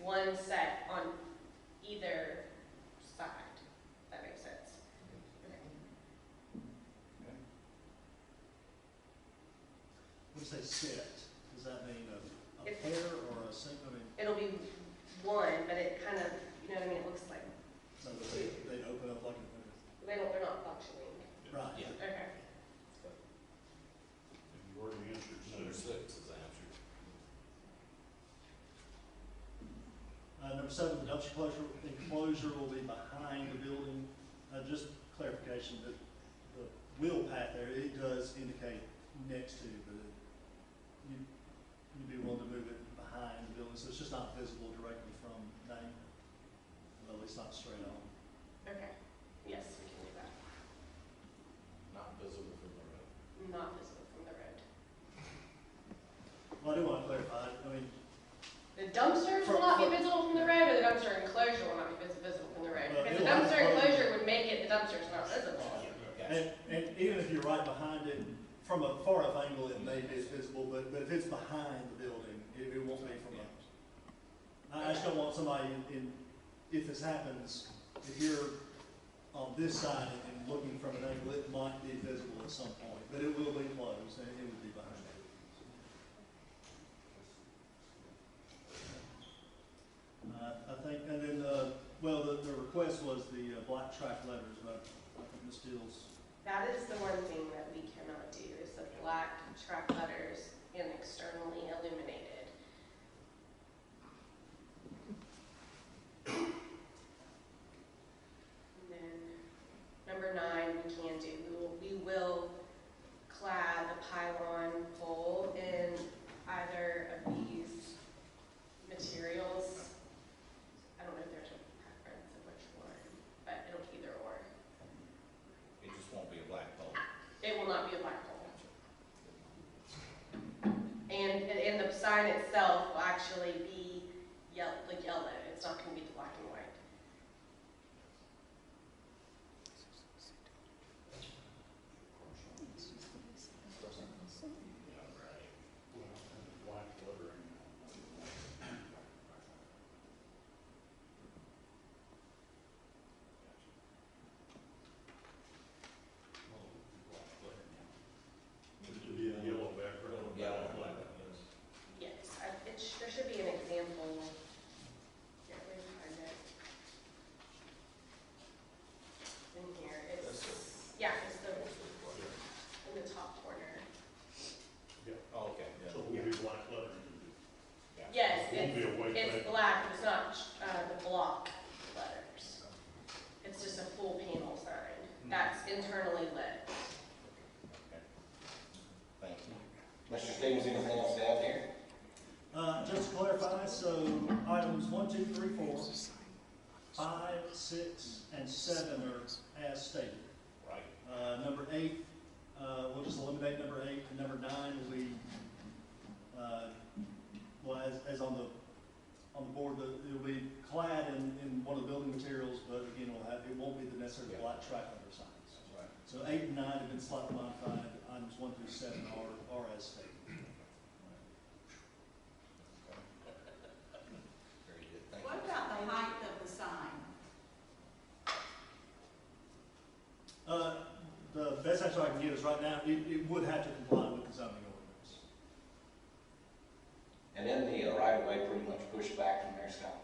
1 set on either side. If that makes sense. Okay. When you say set, does that mean a It's- pair or a single? I mean, It'll be 1, but it kind of, you know what I mean? It looks like so they open up like a, they're not functioning. right. Yeah. Okay. Number 7, the dumpster enclosure will be behind the building. Just clarification that the wheel path there, it does indicate next to, but you'd be willing to move it behind the building, so it's just not visible directly from Dane. Well, at least not straight on. Okay, yes, we can do that. Not visible from the road. Not visible from the road. Well, I do want to clarify, I mean, The dumpsters will not be visible from the road, or the dumpster enclosure will not be visible from the road? Well, Because the it'll dumpster have- enclosure would make it, the dumpster's not visible. and even if you're right behind it, from a far enough angle, it may be visible, but if it's behind the building, it won't be from a. I just don't want somebody if this happens, if you're on this side and looking from an angle, it might be visible at some point, but it will be closed and it would be behind it. I think, and then, well, the request was the black track letters, but I think Ms. Steele's. That is the one thing that we cannot do, is the black track letters and externally illuminated. And then, number 9, we can do, we will clad the pylon pole in either of these materials. I don't know if there's a preference of which one, but it'll be either or. It just won't be a black pole. It will not be a black pole. And the sign itself will actually be yellow. It's not going to be the black and white. Yellow background. Yellow, black. Yes, there should be an example. Here, let me find it. In here, it's in the top corner. Oh, okay. So it will be black lettering. Yes, It won't be a white it's background. black, but it's not the block letters. It's just a full panel sign that's internally lit. Thank you. Mr. Stevens, anything else to add here? Just to clarify, so items 1, 2, 3, 4, 5, 6, and 7 are as stated. Right. Number 8, we'll just eliminate number 8, and number 9 will be, well, as on the board, it'll be clad in one of the building materials, but again, it won't be the necessarily black track letter signs. Right. So 8 and 9 have been slightly modified. Items 1 through 7 are as stated. Very good. Thank What you. about the height of the sign? The best answer I can give is right now, it would have to comply with the zoning ordinance. And then the right-of-way pretty much pushed back from there, Scott?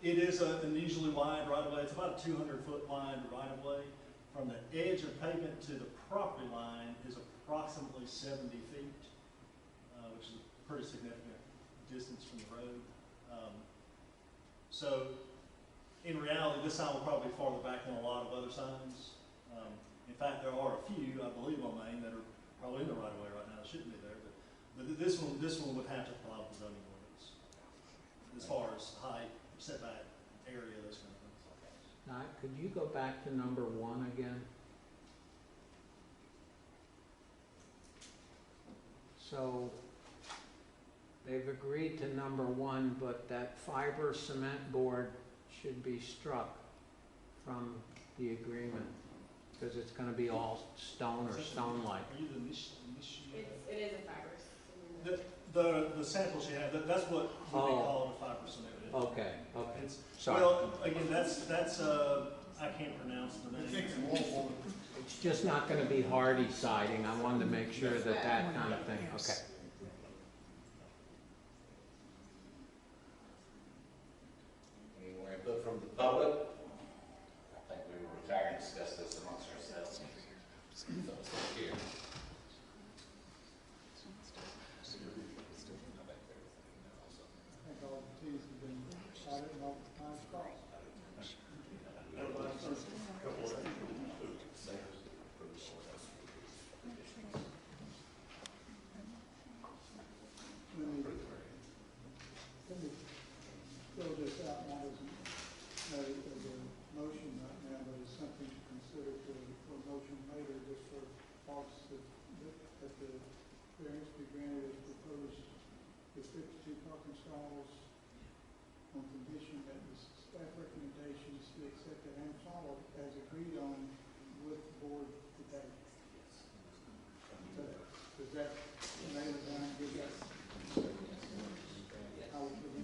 It is an unusually wide right-of-way. It's about a 200-foot wide right-of-way. From the edge of pavement to the property line is approximately 70 feet, which is a pretty significant distance from the road. So, in reality, this sign will probably be farther back than a lot of other signs. In fact, there are a few, I believe, on Main that are probably in the right-of-way right now. It shouldn't be there, but this one would have to comply with the zoning ordinance as far as height, setback, area, those kind of things. Now, could you go back to number 1 again? So, they've agreed to number 1, but that fiber cement board should be struck from the agreement, because it's gonna be all stone or stone-like. Are you the initiator? It is a fiber. The samples you have, that's what would be called a 5%. Okay, okay, It's, sorry. well, again, that's I can't pronounce the name. It's just not gonna be hardy siding. I wanted to make sure that kind of thing, okay. Any more input from the public? I think we will retire and discuss this amongst ourselves. So, thank you. I think all the T's have been I didn't know how it's cost. Let me throw this out now as a motion right now, but it's something to consider for motion later, just for thoughts that the variance be granted as proposed with 52 parking stalls on condition that the staff recommendations be accepted and followed as agreed on with the board today. Does that nail it down? Does that? How would you do it?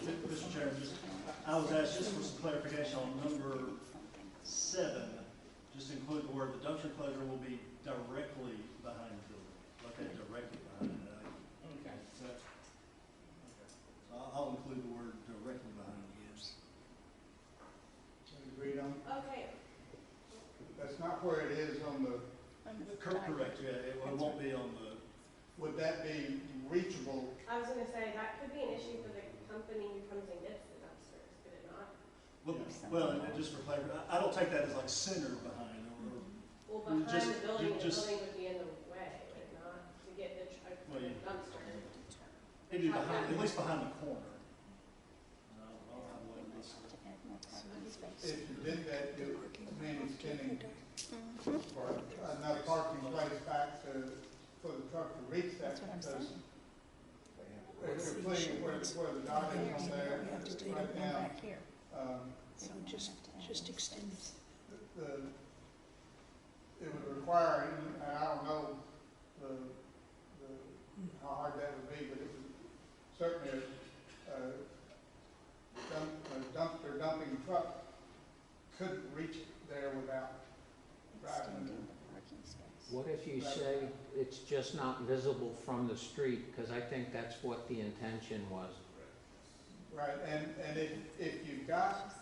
Mr. Chairman, I was asked just for some clarification on number 7, just include the word, the dumpster enclosure will be directly behind the building, located directly behind it. Okay. So I'll include the word directly behind it, yes. Agreed on? Okay. That's not where it is on the, Correct, yeah, it won't be on the, would that be reachable? I was gonna say, that could be an issue for the company who comes and gets the dumpsters, could it not? well, and just for clarity, I don't take that as like centered behind or. Well, behind Just- the building just- would be in the way, would it not, to get the Well, yeah. dumpster? Maybe behind, at least behind the corner. I'll have one of these. If you did that, it would mean extending for enough parking place back for the truck to reach that, because if you're putting where the dot is on there, right now, So just extend it would require, and I don't know how hard that would be, but it would certainly a dumpster dumping truck couldn't reach there without driving. What if you say it's just not visible from the street? Because I think that's what the intention was. Right, and if you've got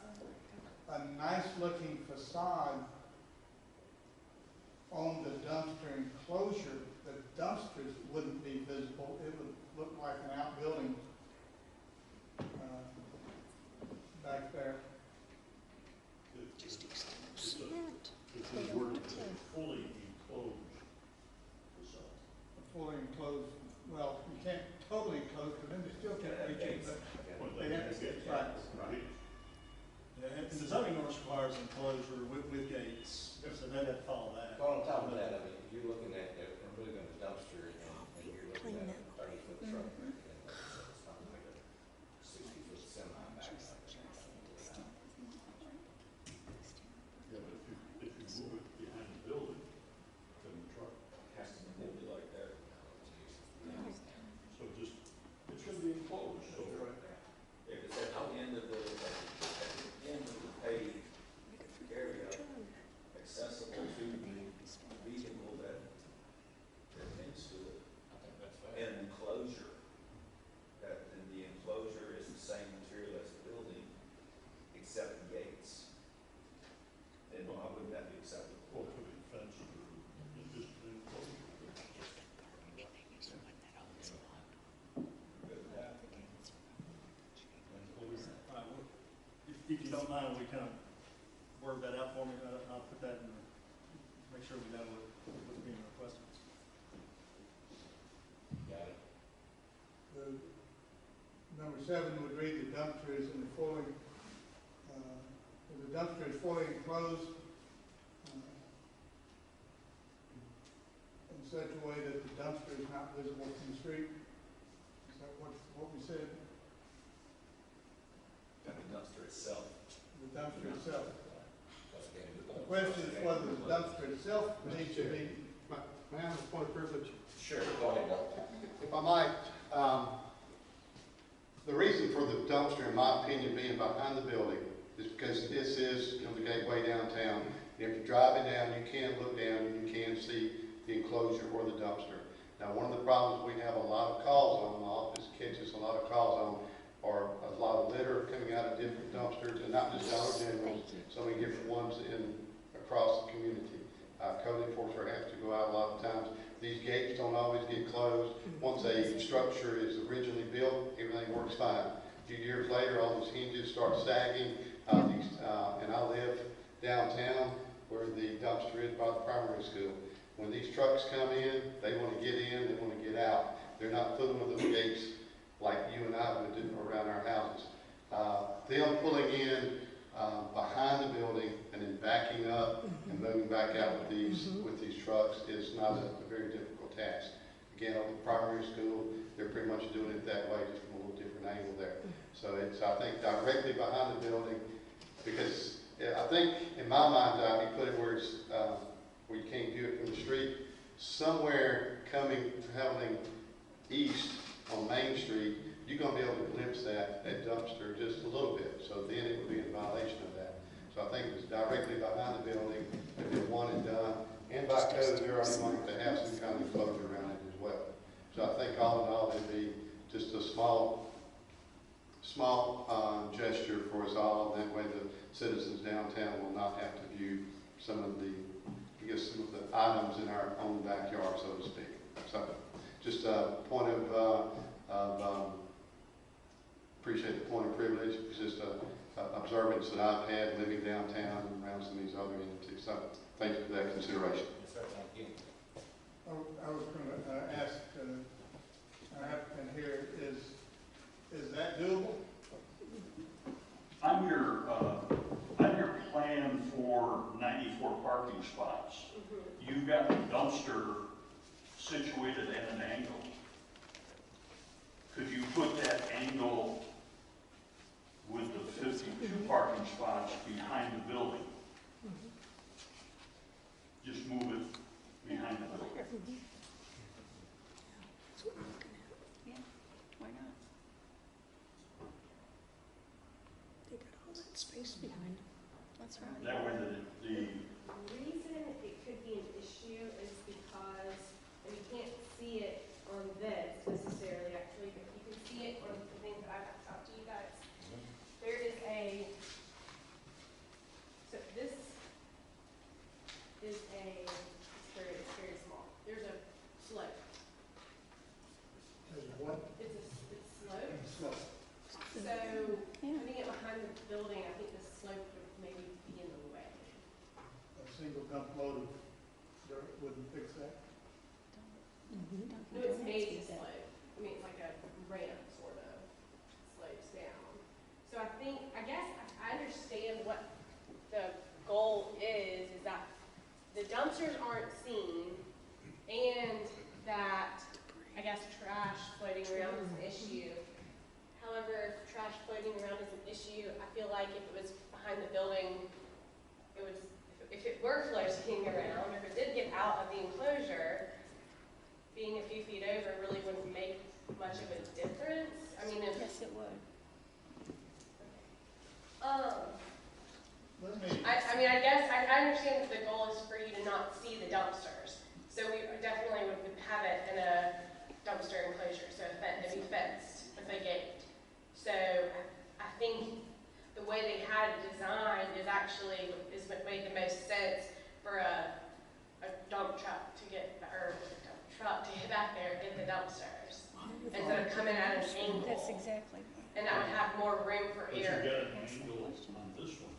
a nice looking facade on the dumpster enclosure, the dumpsters wouldn't be visible. It would look like an outbuilding back there. Just extend It's cement. a word, fully enclosed facade. Fully enclosed, well, you can't totally enclose, because then they still can't reach it, but they have to get, right. Yeah, and the zoning ordinance requires enclosure with gates, so they'd have to follow that. Well, on top of that, I mean, you're looking at removing the dumpster and you're looking at a 30-foot truck. And so it's not like a 60-foot semi back. Yeah, but if you move it behind the building, then the truck Has to be like that. so just, it should be enclosed, so. Yeah, because at the end of the paved area, accessible to the vehicle that needs to it. I think that's fair. And enclosure, that then the enclosure is the same material as the building, except the gates. Then why wouldn't that be acceptable? Or put a fence or just an enclosure. All right, well, if you don't mind, we kind of word that out for me, I'll put that in, make sure we know what's being requested. Got it. Number 7 would read the dumpster is in the fully, the dumpster is fully enclosed in such a way that the dumpster is not visible from the street. Is that what we said? And the dumpster itself. The dumpster itself. That's getting The the question is whether the dumpster itself needs to be. May I have a point of privilege? Sure, go ahead, Bill. If I might, the reason for the dumpster, in my opinion, being behind the building is because this is, the gateway downtown. And if you're driving down, you can look down and you can see the enclosure or the dumpster. Now, one of the problems we have a lot of calls on, my office catches a lot of calls on, are a lot of litter coming out of different dumpsters, and not just Dollar General, so many different ones across the community. Code enforcement has to go out a lot of times. These gates don't always get closed. Once a structure is originally built, everything works fine. A few years later, all those hinges start sagging. And I live downtown where the dumpster is by the primary school. When these trucks come in, they want to get in, they want to get out. They're not fooling with those gates like you and I would do around our houses. Them pulling in behind the building and then backing up and moving back out with these trucks is not a very difficult task. Again, on the primary school, they're pretty much doing it that way, just from a little different angle there. So it's, I think, directly behind the building, because I think in my mind's eye, you put it where it's where you can't view it from the street, somewhere traveling east on Main Street, you're going to be able to glimpse that dumpster just a little bit. So then it would be in violation of that. So I think it's directly behind the building, if they want it done, and by code, they're already going to have some kind of enclosure around it as well. So I think all in all, it'd be just a small gesture for us all. That way the citizens downtown will not have to view some of the items in our own backyard, so to speak. So just a point of appreciate the point of privilege. It's just a observance that I've had living downtown and around some of these other entities. So thank you for that consideration. Yes, sir, thank you. I was going to ask our applicant here, is that doable? I'm your plan for 94 parking spots. You've got the dumpster situated at an angle. Could you put that angle with the 52 parking spots behind the building? Just move it behind the building. Yeah, why not? They got all that space behind them. That's right. That way the reason it could be an issue is because, and you can't see it on this necessarily actually, but you can see it on the things that I've talked to you guys. There is so this is it's very small. There's a slope. There's what? It's slope. Slope. So putting it behind the building, I think the slope would maybe be in the way. A single dump load of dirt wouldn't fix that? No, it's made to slope. I mean, it's like a ramp, sort of, slopes down. So I guess I understand what the goal is that the dumpsters aren't seen, and that, I guess, trash floating around is an issue. However, if trash floating around is an issue, I feel like if it was behind the building, if it were floating around, or if it did get out of the enclosure, being a few feet over really wouldn't make much of a difference. I mean, Yes, it would. I guess I understand that the goal is for you to not see the dumpsters. So we definitely would have it in a dumpster enclosure, so it'd be fenced with a gate. So I think the way they had it designed is what made the most sense for a dump truck to get, or a dump truck to get back there in the dumpsters, instead of coming at an angle. That's exactly. And that would have more room for but you air. got an angle on this one.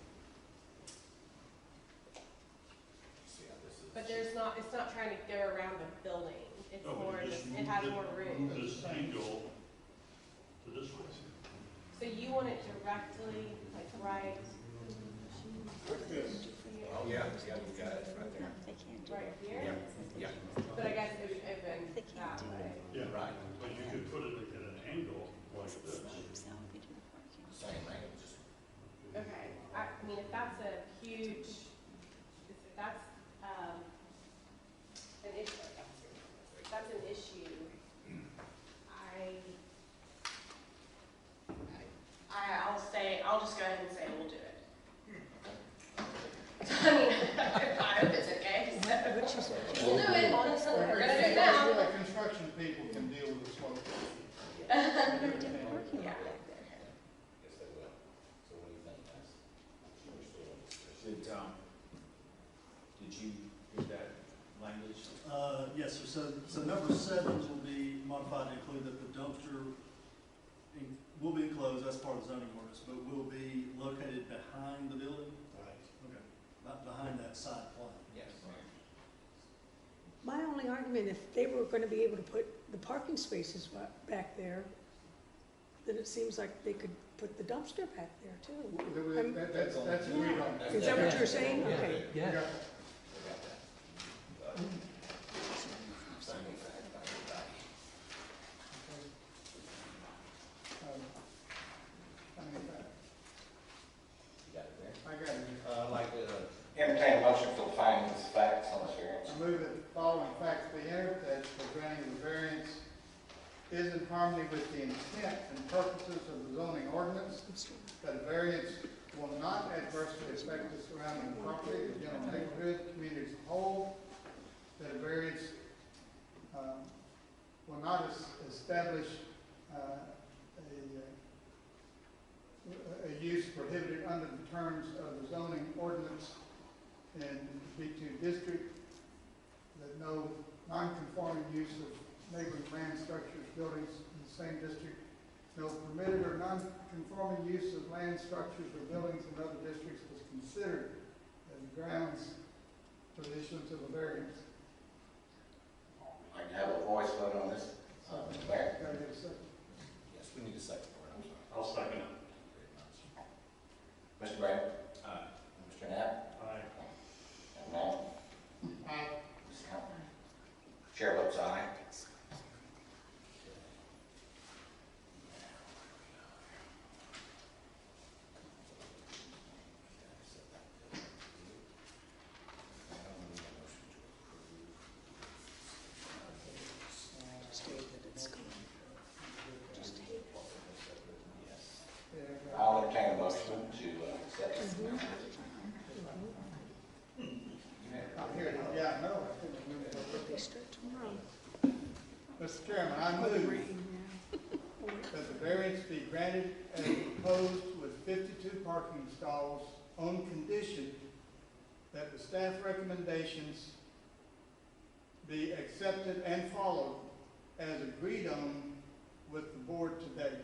See how this is? But it's not trying to go around the building. It's No, more, but just it has more room. move this angle to this way. So you want it directly, like right, Like this. Oh, yeah, you got it right there. They can't do right it. here? Yeah, But I guess it would open They can't that do way. Yeah, right. but you could put it at an angle like this. That would be to the parking. Same angle, just. Okay, I mean, if that's a huge, if that's, an issue, if that's an issue, I'll just go ahead and say we'll do it. I mean, I hope it's okay, so. We'll do it, we're gonna do it know. The construction people can deal with the smoke. Yeah. Yes, they will. So what do you think, guys? Did you get that language? Yes, sir. So number 7 will be modified to include that the dumpster will be enclosed, that's part of the zoning ordinance, but will be located behind the building? Right. Okay, not behind that side plant. Yes. My only argument, if they were gonna be able to put the parking spaces back there, then it seems like they could put the dumpster back there too. That's agreed on. Is that what you're saying? Yeah. Okay. Yeah. We got that. Signing that by everybody. You got it there? I got it. I'd like to entertain a motion for the findings of facts on this variance. I move that the following facts be entered, that the granting of the variance is in harmony with the intent and purposes of the zoning ordinance, that a variance will not adversely affect the surrounding property, the general neighborhood, community as a whole, that a variance will not establish a use prohibited under the terms of the zoning ordinance in B2 district, that no non-conforming use of neighboring land structures, buildings in the same district, no permitted or non-conforming use of land structures or buildings in other districts was considered as grounds for the issuance of a variance. I'd like to have a voice vote on this. Mr. Mayor? Can I get a second? Yes, we need a second for it, I'm sorry. I'll second it. Mr. Brown? Aye. Mr. Knapp? Aye. And Matt? Aye. Ms. Hunt? Chair votes aye. I'll entertain a motion to accept this. Here, yeah, no, I couldn't remember that. Mr. Chairman, I move that the variance be granted as proposed with 52 parking stalls on condition that the staff recommendations be accepted and followed as agreed on with the board today.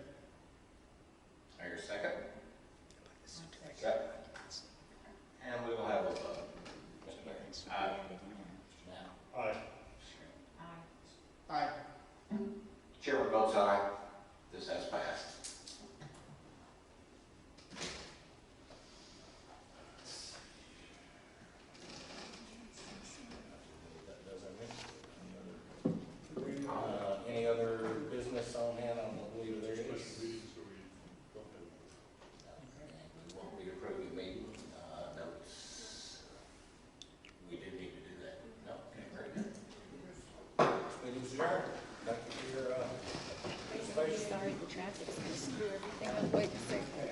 I hear a second. Second. And we will have a vote. Mr. Mayor? Aye. Mr. Knapp? Aye. Aye. Chairman votes aye. This has passed. Any other business on hand? I don't believe there is. We won't be approving meeting notes. We did need to do that. No? Okay, very good. Meeting's adjourned. Thank you for your participation. Sorry, the traffic's gonna screw everything up. Wait a second.